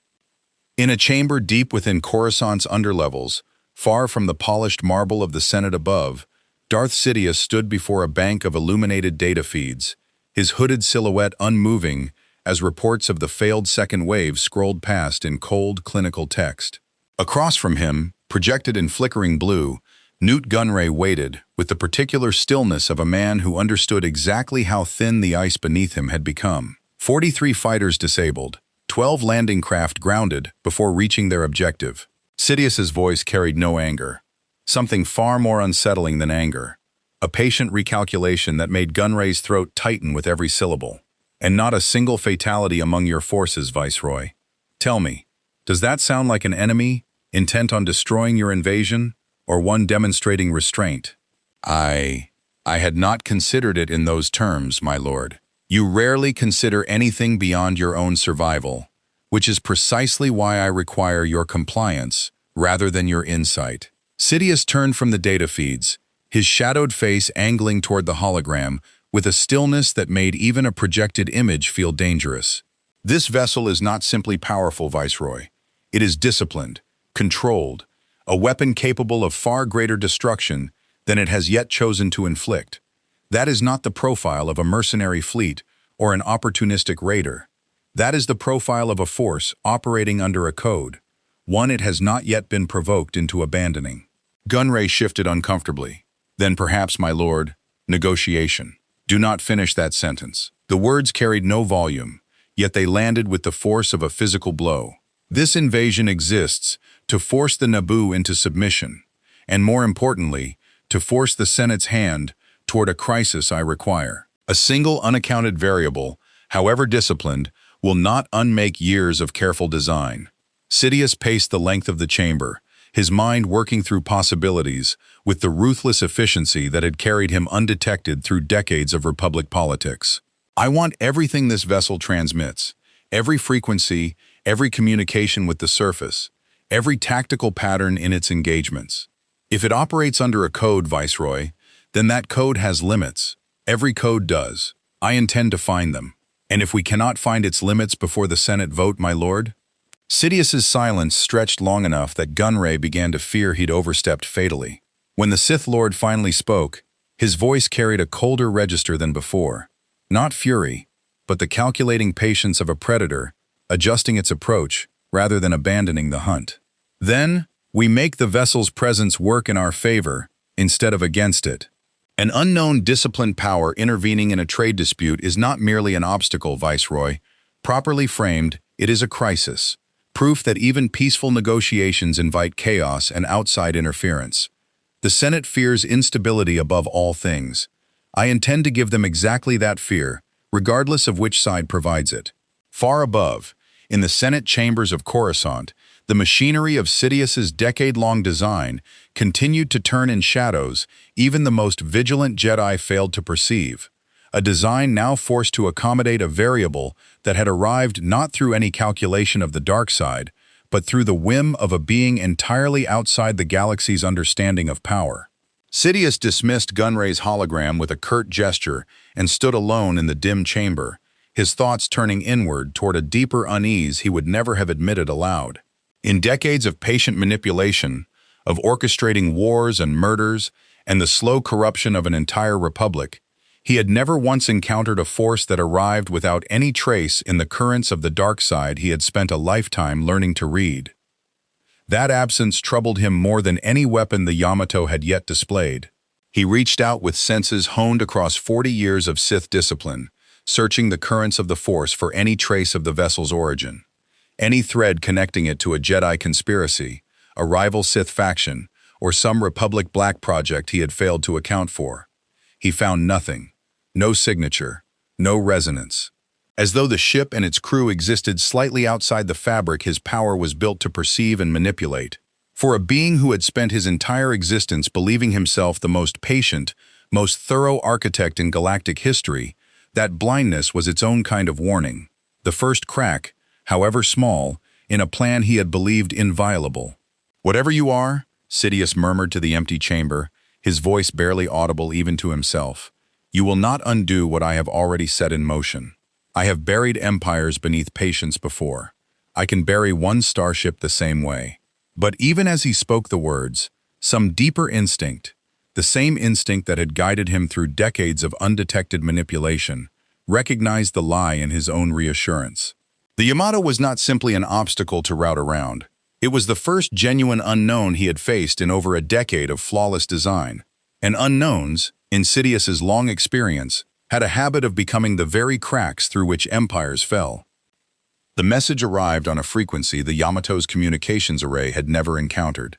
In a chamber deep within Coruscant's underlevels, far from the polished marble of the Senate above, Darth Sidious stood before a bank of illuminated data feeds, his hooded silhouette unmoving as reports of the failed second wave scrolled past in cold, clinical text. Across from him, projected in flickering blue, Newt Gunray waited with the particular stillness of a man who understood exactly how thin the ice beneath him had become. 43 fighters disabled, 12 landing craft grounded before reaching their objective. Sidious's voice carried no anger. Something far more unsettling than anger. A patient recalculation that made Gunray's throat tighten with every syllable. And not a single fatality among your forces, Viceroy. Tell me, does that sound like an enemy, intent on destroying your invasion, or one demonstrating restraint? I had not considered it in those terms, my lord. You rarely consider anything beyond your own survival, which is precisely why I require your compliance, rather than your insight. Sidious turned from the data feeds, his shadowed face angling toward the hologram, with a stillness that made even a projected image feel dangerous. This vessel is not simply powerful, Viceroy. It is disciplined, controlled, a weapon capable of far greater destruction than it has yet chosen to inflict. That is not the profile of a mercenary fleet or an opportunistic raider. That is the profile of a force operating under a code, one it has not yet been provoked into abandoning. Gunray shifted uncomfortably. Then perhaps, my lord, negotiation. Do not finish that sentence. The words carried no volume, yet they landed with the force of a physical blow. This invasion exists to force the Naboo into submission, and more importantly, to force the Senate's hand toward a crisis I require. A single unaccounted variable, however disciplined, will not unmake years of careful design. Sidious paced the length of the chamber, his mind working through possibilities with the ruthless efficiency that had carried him undetected through decades of Republic politics. I want everything this vessel transmits, every frequency, every communication with the surface, every tactical pattern in its engagements. If it operates under a code, Viceroy, then that code has limits. Every code does. I intend to find them. And if we cannot find its limits before the Senate vote, my lord? Sidious's silence stretched long enough that Gunray began to fear he'd overstepped fatally. When the Sith Lord finally spoke, his voice carried a colder register than before. Not fury, but the calculating patience of a predator, adjusting its approach rather than abandoning the hunt. Then, we make the vessel's presence work in our favor instead of against it. An unknown disciplined power intervening in a trade dispute is not merely an obstacle, Viceroy. Properly framed, it is a crisis. Proof that even peaceful negotiations invite chaos and outside interference. The Senate fears instability above all things. I intend to give them exactly that fear, regardless of which side provides it. Far above, in the Senate chambers of Coruscant, the machinery of Sidious's decade-long design continued to turn in shadows even the most vigilant Jedi failed to perceive. A design now forced to accommodate a variable that had arrived not through any calculation of the dark side, but through the whim of a being entirely outside the galaxy's understanding of power. Sidious dismissed Gunray's hologram with a curt gesture and stood alone in the dim chamber, his thoughts turning inward toward a deeper unease he would never have admitted aloud. In decades of patient manipulation, of orchestrating wars and murders, and the slow corruption of an entire republic, he had never once encountered a force that arrived without any trace in the currents of the dark side he had spent a lifetime learning to read. That absence troubled him more than any weapon the Yamato had yet displayed. He reached out with senses honed across 40 years of Sith discipline, searching the currents of the Force for any trace of the vessel's origin. Any thread connecting it to a Jedi conspiracy, a rival Sith faction, or some Republic Black project he had failed to account for. He found nothing. No signature, no resonance. As though the ship and its crew existed slightly outside the fabric his power was built to perceive and manipulate. For a being who had spent his entire existence believing himself the most patient, most thorough architect in galactic history, that blindness was its own kind of warning. The first crack, however small, in a plan he had believed inviolable. "Whatever you are," Sidious murmured to the empty chamber, his voice barely audible even to himself, "you will not undo what I have already set in motion. I have buried empires beneath patience before. I can bury one starship the same way." But even as he spoke the words, some deeper instinct, the same instinct that had guided him through decades of undetected manipulation, recognized the lie in his own reassurance. The Yamato was not simply an obstacle to route around. It was the first genuine unknown he had faced in over a decade of flawless design. And unknowns, Insidious's long experience, had a habit of becoming the very cracks through which empires fell. The message arrived on a frequency the Yamato's communications array had never encountered.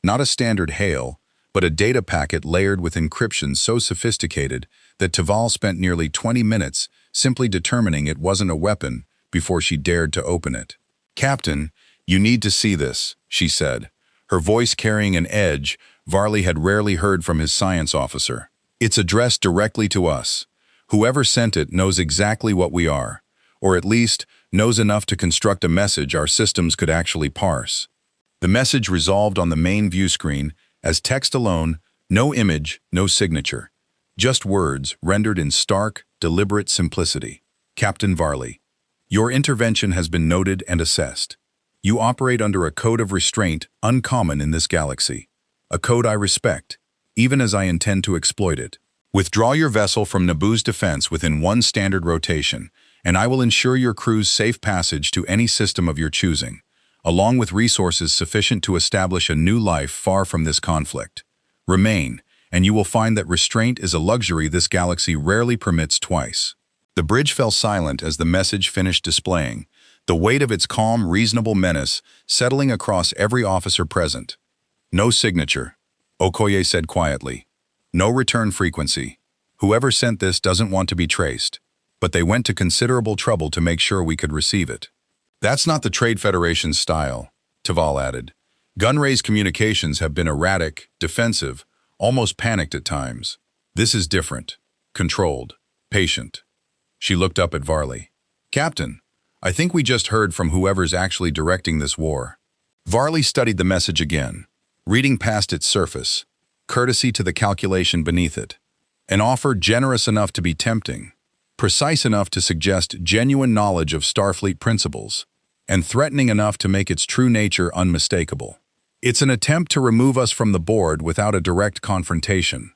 Not a standard hail, but a data packet layered with encryption so sophisticated that Taval spent nearly 20 minutes simply determining it wasn't a weapon before she dared to open it. "Captain, you need to see this," she said, her voice carrying an edge Varley had rarely heard from his science officer. "It's addressed directly to us. Whoever sent it knows exactly what we are, or at least knows enough to construct a message our systems could actually parse." The message resolved on the main view screen as text alone, no image, no signature. Just words rendered in stark, deliberate simplicity. "Captain Varley, your intervention has been noted and assessed. You operate under a code of restraint uncommon in this galaxy. A code I respect, even as I intend to exploit it. Withdraw your vessel from Naboo's defense within one standard rotation, and I will ensure your crew's safe passage to any system of your choosing, along with resources sufficient to establish a new life far from this conflict. Remain, and you will find that restraint is a luxury this galaxy rarely permits twice." The bridge fell silent as the message finished displaying, the weight of its calm, reasonable menace settling across every officer present. "No signature," Okoye said quietly. "No return frequency. Whoever sent this doesn't want to be traced, but they went to considerable trouble to make sure we could receive it." "That's not the Trade Federation's style," Taval added. "Gunray's communications have been erratic, defensive, almost panicked at times. This is different, controlled, patient." She looked up at Varley. "Captain, I think we just heard from whoever's actually directing this war." Varley studied the message again, reading past its surface, courtesy to the calculation beneath it. An offer generous enough to be tempting, precise enough to suggest genuine knowledge of Starfleet principles, and threatening enough to make its true nature unmistakable. "It's an attempt to remove us from the board without a direct confrontation.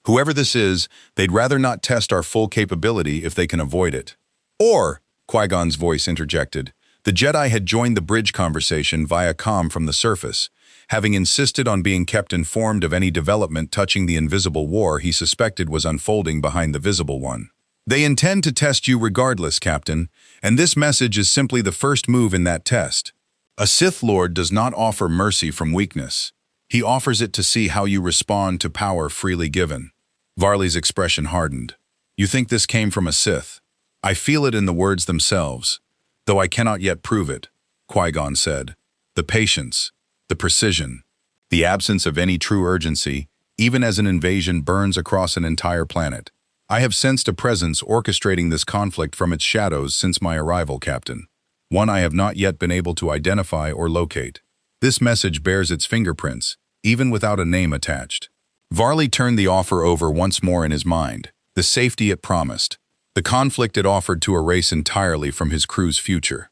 Whoever this is, they'd rather not test our full capability if they can avoid it." "Or," Qui-Gon's voice interjected, the Jedi had joined the bridge conversation via comm from the surface, having insisted on being kept informed of any development touching the invisible war he suspected was unfolding behind the visible one. "They intend to test you regardless, Captain, and this message is simply the first move in that test. A Sith Lord does not offer mercy from weakness. He offers it to see how you respond to power freely given." Varley's expression hardened. "You think this came from a Sith?" "I feel it in the words themselves, though I cannot yet prove it," Qui-Gon said. "The patience, the precision, the absence of any true urgency, even as an invasion burns across an entire planet. I have sensed a presence orchestrating this conflict from its shadows since my arrival, Captain. One I have not yet been able to identify or locate. This message bears its fingerprints, even without a name attached." Varley turned the offer over once more in his mind, the safety it promised, the conflict it offered to erase entirely from his crew's future.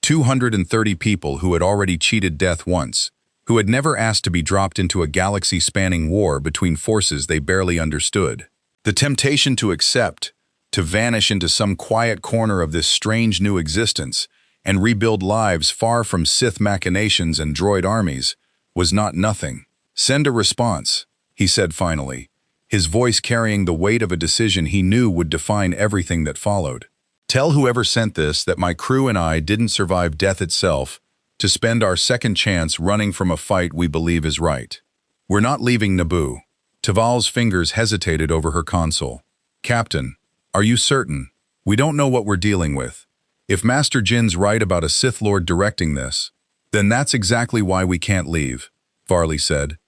230 people who had already cheated death once, who had never asked to be dropped into a galaxy-spanning war between forces they barely understood. The temptation to accept, to vanish into some quiet corner of this strange new existence and rebuild lives far from Sith machinations and droid armies, was not nothing. "Send a response," he said finally, his voice carrying the weight of a decision he knew would define everything that followed. "Tell whoever sent this that my crew and I didn't survive death itself to spend our second chance running from a fight we believe is right. We're not leaving Naboo." Taval's fingers hesitated over her console. "Captain, are you certain? We don't know what we're dealing with. If Master Jin's right about a Sith Lord directing this, then that's exactly why we can't leave," Varley said.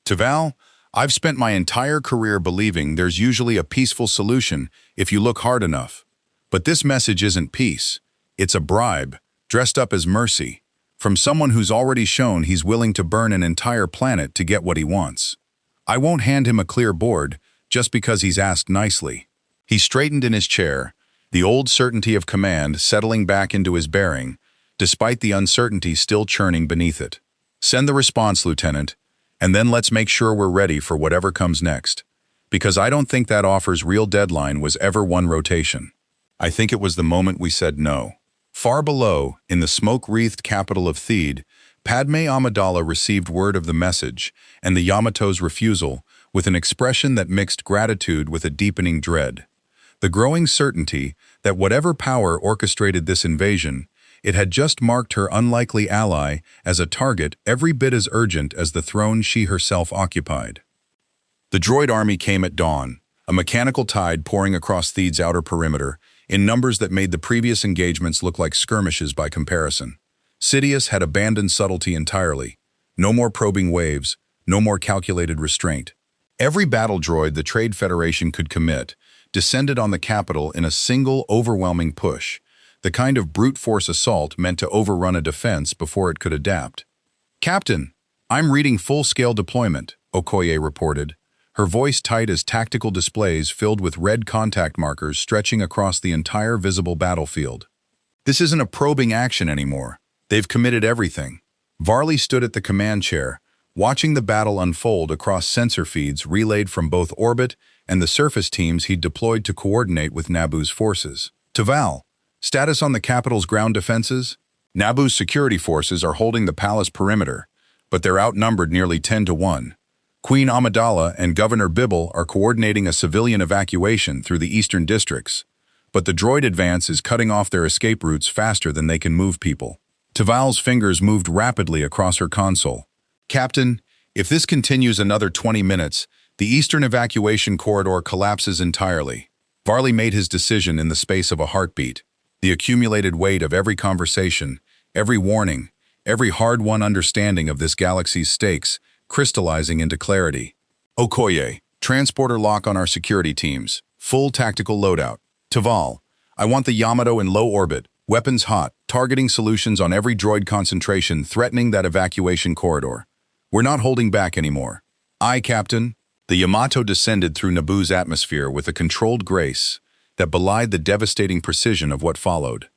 "Taval, I've spent my entire career believing there's usually a peaceful solution if you look hard enough. But this message isn't peace. It's a bribe, dressed up as mercy, from someone who's already shown he's willing to burn an entire planet to get what he wants. I won't hand him a clear board just because he's asked nicely." He straightened in his chair, the old certainty of command settling back into his bearing, despite the uncertainty still churning beneath it. "Send the response, Lieutenant, and then let's make sure we're ready for whatever comes next, because I don't think that offer's real deadline was ever one rotation." I think it was the moment we said no. Far below, in the smoke-wreathed capital of Theed, Padmé Amidala received word of the message and the Yamato's refusal with an expression that mixed gratitude with a deepening dread. The growing certainty that whatever power orchestrated this invasion, it had just marked her unlikely ally as a target every bit as urgent as the throne she herself occupied. The droid army came at dawn, a mechanical tide pouring across Theed's outer perimeter, in numbers that made the previous engagements look like skirmishes by comparison. Sidious had abandoned subtlety entirely. No more probing waves, no more calculated restraint. Every battle droid the Trade Federation could commit descended on the capital in a single, overwhelming push, the kind of brute force assault meant to overrun a defense before it could adapt. "Captain, I'm reading full-scale deployment," Okoye reported, her voice tight as tactical displays filled with red contact markers stretching across the entire visible battlefield. "This isn't a probing action anymore. They've committed everything." Varley stood at the command chair, watching the battle unfold across sensor feeds relayed from both orbit and the surface teams he'd deployed to coordinate with Naboo's forces. "Taval, status on the capital's ground defenses?" "Naboo's security forces are holding the palace perimeter, but they're outnumbered nearly 10 to 1. Queen Amidala and Governor Bibble are coordinating a civilian evacuation through the eastern districts, but the droid advance is cutting off their escape routes faster than they can move people." Taval's fingers moved rapidly across her console. "Captain, if this continues another 20 minutes, the eastern evacuation corridor collapses entirely." Varley made his decision in the space of a heartbeat. The accumulated weight of every conversation, every warning, every hard-won understanding of this galaxy's stakes, crystallizing into clarity. "Okoye, transporter lock on our security teams. Full tactical loadout. Taval, I want the Yamato in low orbit, weapons hot, targeting solutions on every droid concentration threatening that evacuation corridor. We're not holding back anymore." "Aye, Captain." The Yamato descended through Naboo's atmosphere with a controlled grace that belied the devastating precision of what followed.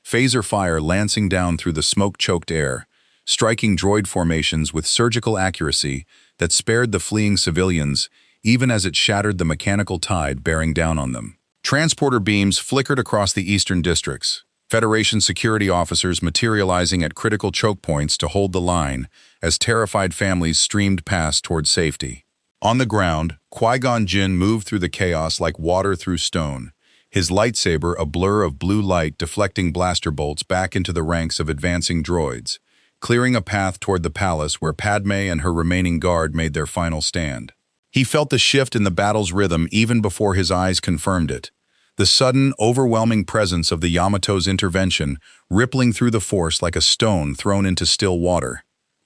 Phaser fire lancing down through the smoke-choked air, striking droid formations with surgical accuracy that spared the fleeing civilians even as it shattered the mechanical tide bearing down on them. Transporter beams flickered across the eastern districts, Federation security officers materializing at critical choke points to hold the line as terrified families streamed past toward safety. On the ground, Qui-Gon Jinn moved through the chaos like water through stone, his lightsaber a blur of blue light deflecting blaster bolts back into the ranks of advancing droids, clearing a path toward the palace where Padmé and her remaining guard made their final stand. He felt the shift in the battle's rhythm even before his eyes confirmed it. The sudden, overwhelming presence of the Yamato's intervention rippling through the force like a stone thrown into still water.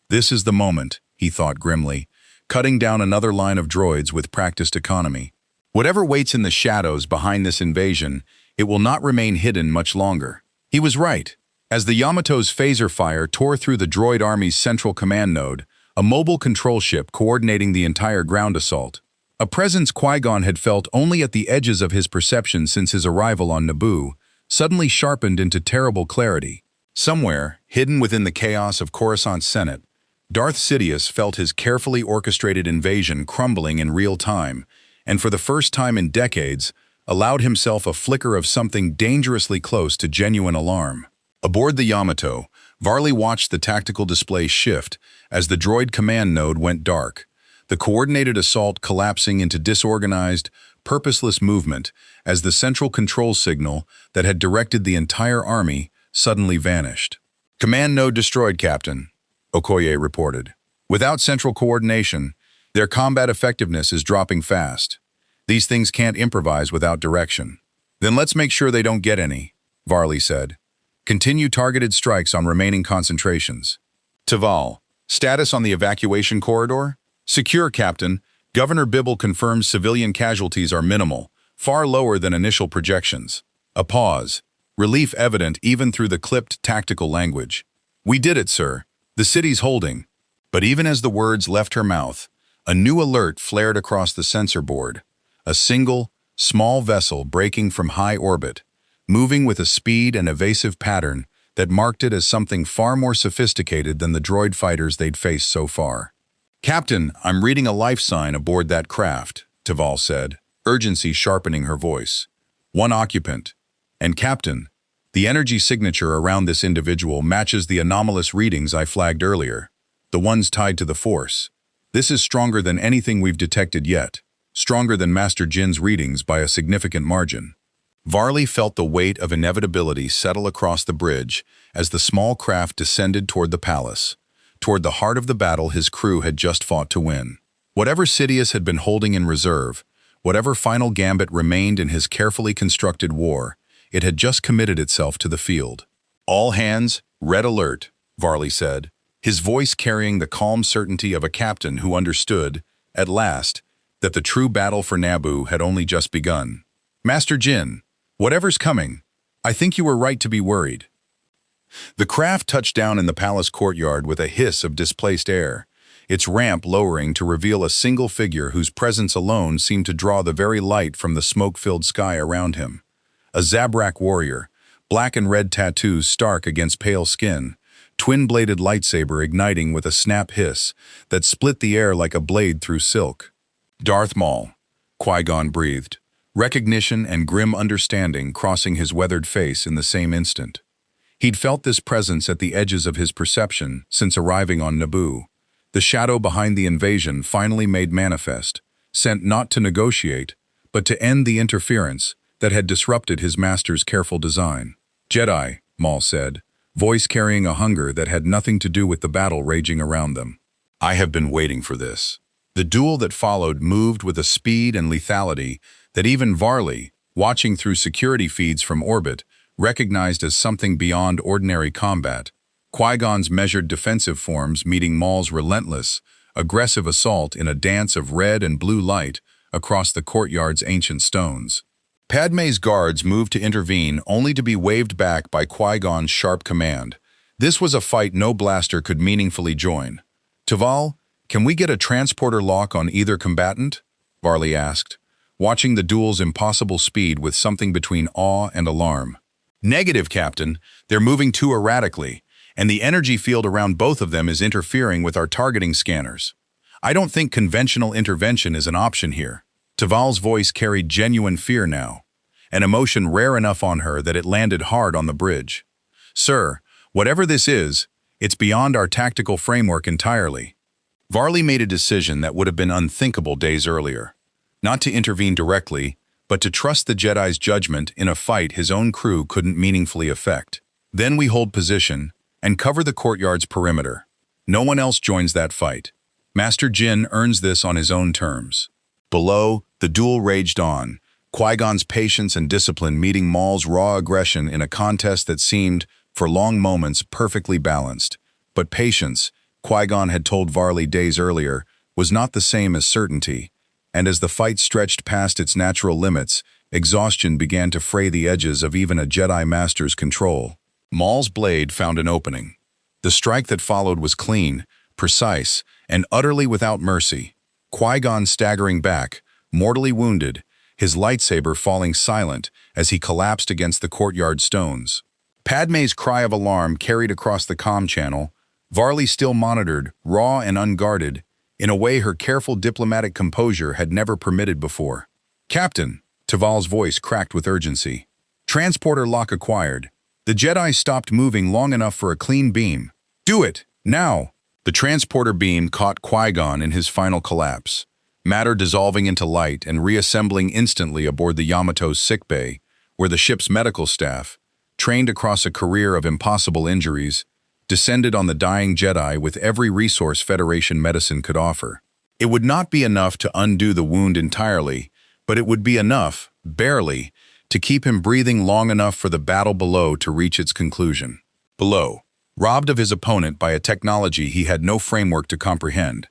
"This is the moment," he thought grimly, cutting down another line of droids with practiced economy. Whatever waits in the shadows behind this invasion, it will not remain hidden much longer. He was right. As the Yamato's phaser fire tore through the droid army's central command node, a mobile control ship coordinating the entire ground assault, a presence Qui-Gon had felt only at the edges of his perception since his arrival on Naboo, suddenly sharpened into terrible clarity. Somewhere, hidden within the chaos of Coruscant's Senate, Darth Sidious felt his carefully orchestrated invasion crumbling in real time, and for the first time in decades, allowed himself a flicker of something dangerously close to genuine alarm. Aboard the Yamato, Varley watched the tactical display shift as the droid command node went dark, the coordinated assault collapsing into disorganized, purposeless movement as the central control signal that had directed the entire army suddenly vanished. "Command node destroyed, Captain," Okoye reported. "Without central coordination, their combat effectiveness is dropping fast. These things can't improvise without direction." "Then let's make sure they don't get any," Varley said. "Continue targeted strikes on remaining concentrations." "Taval, status on the evacuation corridor?" "Secure, Captain. Governor Bibble confirms civilian casualties are minimal, far lower than initial projections." A pause, relief evident even through the clipped tactical language. "We did it, sir. The city's holding." But even as the words left her mouth, a new alert flared across the sensor board. A single, small vessel breaking from high orbit, moving with a speed and evasive pattern that marked it as something far more sophisticated than the droid fighters they'd faced so far. "Captain, I'm reading a life sign aboard that craft," Taval said, urgency sharpening her voice. "One occupant. And Captain, the energy signature around this individual matches the anomalous readings I flagged earlier, the ones tied to the Force. This is stronger than anything we've detected yet, stronger than Master Jin's readings by a significant margin. Varley felt the weight of inevitability settle across the bridge as the small craft descended toward the palace, toward the heart of the battle his crew had just fought to win. Whatever Sidious had been holding in reserve, whatever final gambit remained in his carefully constructed war, it had just committed itself to the field. "All hands, red alert," Varley said, his voice carrying the calm certainty of a captain who understood, at last, that the true battle for Naboo had only just begun. "Master Jin, whatever's coming, I think you were right to be worried." The craft touched down in the palace courtyard with a hiss of displaced air, its ramp lowering to reveal a single figure whose presence alone seemed to draw the very light from the smoke-filled sky around him. A Zabrak warrior, black and red tattoos stark against pale skin, twin-bladed lightsaber igniting with a snap hiss that split the air like a blade through silk. "Darth Maul," Qui-Gon breathed, recognition and grim understanding crossing his weathered face in the same instant. He'd felt this presence at the edges of his perception since arriving on Naboo, the shadow behind the invasion finally made manifest, sent not to negotiate, but to end the interference that had disrupted his master's careful design. "Jedi," Maul said, voice carrying a hunger that had nothing to do with the battle raging around them. "I have been waiting for this." The duel that followed moved with a speed and lethality that even Varley, watching through security feeds from orbit, recognized as something beyond ordinary combat. Qui-Gon's measured defensive forms meeting Maul's relentless, aggressive assault in a dance of red and blue light across the courtyard's ancient stones. Padmé's guards moved to intervene only to be waved back by Qui-Gon's sharp command. This was a fight no blaster could meaningfully join. "Taval, can we get a transporter lock on either combatant?" Varley asked, watching the duel's impossible speed with something between awe and alarm. "Negative, Captain. They're moving too erratically, and the energy field around both of them is interfering with our targeting scanners. I don't think conventional intervention is an option here." Taval's voice carried genuine fear now, an emotion rare enough on her that it landed hard on the bridge. "Sir, whatever this is, it's beyond our tactical framework entirely." Varley made a decision that would have been unthinkable days earlier. Not to intervene directly, but to trust the Jedi's judgment in a fight his own crew couldn't meaningfully affect. "Then we hold position and cover the courtyard's perimeter. No one else joins that fight. Master Jin earns this on his own terms." Below, the duel raged on, Qui-Gon's patience and discipline meeting Maul's raw aggression in a contest that seemed, for long moments, perfectly balanced. But patience, Qui-Gon had told Varley days earlier, was not the same as certainty, and as the fight stretched past its natural limits, exhaustion began to fray the edges of even a Jedi Master's control. Maul's blade found an opening. The strike that followed was clean, precise, and utterly without mercy. Qui-Gon staggering back, mortally wounded, his lightsaber falling silent as he collapsed against the courtyard stones. Padmé's cry of alarm carried across the comm channel. Varley still monitored, raw and unguarded, in a way her careful diplomatic composure had never permitted before. "Captain," Taval's voice cracked with urgency. "Transporter lock acquired. The Jedi stopped moving long enough for a clean beam. Do it, now!" The transporter beam caught Qui-Gon in his final collapse, matter dissolving into light and reassembling instantly aboard the Yamato's sickbay, where the ship's medical staff, trained across a career of impossible injuries, descended on the dying Jedi with every resource Federation medicine could offer. It would not be enough to undo the wound entirely, but it would be enough, barely, to keep him breathing long enough for the battle below to reach its conclusion. Below, robbed of his opponent by a technology he had no framework to comprehend,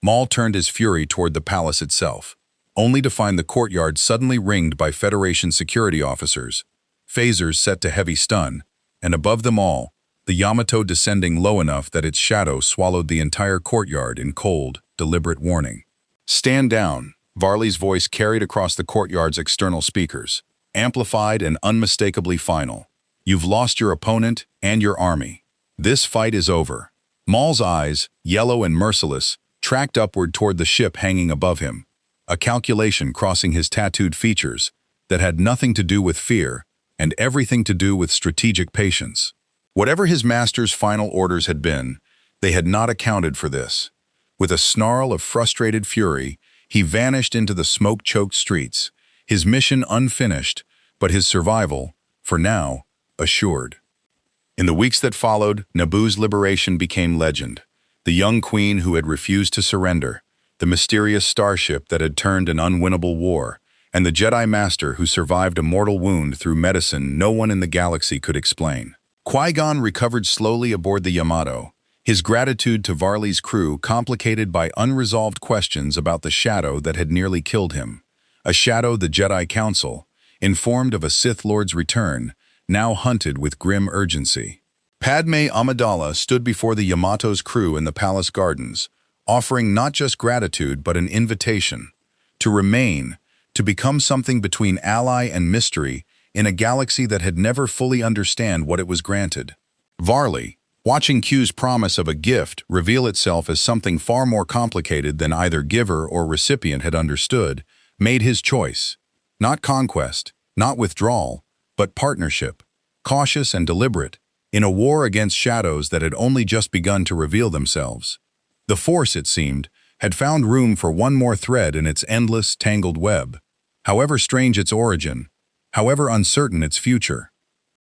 Maul turned his fury toward the palace itself, only to find the courtyard suddenly ringed by Federation security officers, phasers set to heavy stun, and above them all, the Yamato descending low enough that its shadow swallowed the entire courtyard in cold, deliberate warning. "Stand down," Varley's voice carried across the courtyard's external speakers, amplified and unmistakably final. "You've lost your opponent and your army. This fight is over." Maul's eyes, yellow and merciless, tracked upward toward the ship hanging above him, a calculation crossing his tattooed features that had nothing to do with fear, and everything to do with strategic patience. Whatever his master's final orders had been, they had not accounted for this. With a snarl of frustrated fury, he vanished into the smoke-choked streets, his mission unfinished, but his survival, for now, assured. In the weeks that followed, Naboo's liberation became legend. The young queen who had refused to surrender, the mysterious starship that had turned an unwinnable war, and the Jedi Master who survived a mortal wound through medicine no one in the galaxy could explain. Qui-Gon recovered slowly aboard the Yamato, his gratitude to Varley's crew complicated by unresolved questions about the shadow that had nearly killed him. A shadow the Jedi Council, informed of a Sith Lord's return, now hunted with grim urgency. Padmé Amidala stood before the Yamato's crew in the palace gardens, offering not just gratitude but an invitation to remain, to become something between ally and mystery in a galaxy that had never fully understand what it was granted. Varley, watching Q's promise of a gift reveal itself as something far more complicated than either giver or recipient had understood, made his choice. Not conquest, not withdrawal, but partnership, cautious and deliberate, in a war against shadows that had only just begun to reveal themselves. The Force, it seemed, had found room for one more thread in its endless, tangled web. However strange its origin, however uncertain its future,